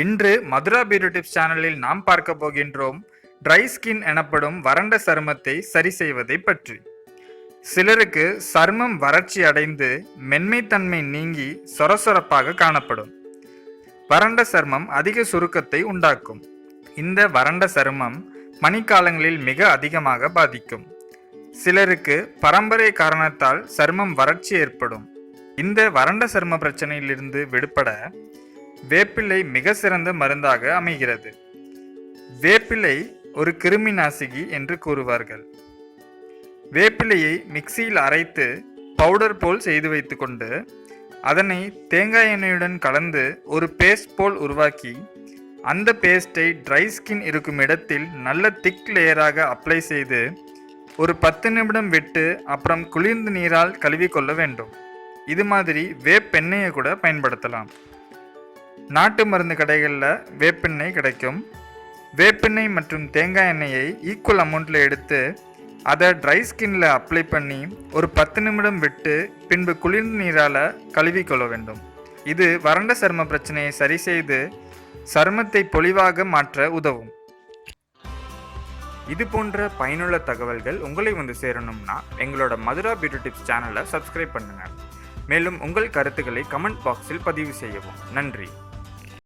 இன்று Mathura beauty tips சேனலில் நாம் பார்க்க போகின்றோம் ட்ரை ஸ்கின் எனப்படும் வறண்ட சருமத்தை சரி செய்வதை பற்றி. சிலருக்கு சருமம் வறட்சி அடைந்து மென்மைத்தன்மை நீங்கி சொரசொரப்பாக காணப்படும். வறண்ட சருமம் அதிக சுருக்கத்தை உண்டாக்கும். இந்த வறண்ட சருமம் பனிக்காலங்களில் மிக அதிகமாக பாதிக்கும். சிலருக்கு பரம்பரை காரணத்தால் சருமம் வறட்சி ஏற்படும். இந்த வறண்ட சரும பிரச்சனையிலிருந்து விடுபட வேப்பிலை மிக சிறந்த மருந்தாக அமைகிறது. வேப்பிலை ஒரு கிருமி நாசினி என்று கூறுவார்கள். வேப்பிலையை மிக்சியில் அரைத்து பவுடர் போல் செய்து வைத்துக்கொண்டு அதனை தேங்காய் எண்ணெயுடன் கலந்து ஒரு பேஸ்ட் போல் உருவாக்கி அந்த பேஸ்டை ட்ரை ஸ்கின் இருக்கும் இடத்தில் நல்ல திக் லேயராக அப்ளை செய்து ஒரு 10 நிமிடம் விட்டு அப்புறம் குளிர்ந்த நீரால் கழுவிக்கொள்ள வேண்டும். இது மாதிரி வேப்பெண்ணெயை கூட பயன்படுத்தலாம். நாட்டு மருந்து கடைகளில் வேப்பெண்ணெய் கிடைக்கும். வேப்பெண்ணெய் மற்றும் தேங்காய் எண்ணெயை ஈக்குவல் அமௌண்ட்டில் எடுத்து அதை ட்ரை ஸ்கின்ல அப்ளை பண்ணி ஒரு 10 நிமிடம் விட்டு பின்பு குளிர்ந்த நீரால் கழுவிக்கொள்ள வேண்டும். இது வறண்ட சரும பிரச்சனையை சரி செய்து சருமத்தை பொலிவாக மாற்ற உதவும். இது போன்ற பயனுள்ள தகவல்கள் உங்களை வந்து சேரணும்னா எங்களோட மதுரா பியூட்டி டிப்ஸ் சேனலை சப்ஸ்கிரைப் பண்ணுங்கள். மேலும் உங்கள் கருத்துக்களை கமெண்ட் பாக்ஸில் பதிவு செய்யவும். நன்றி.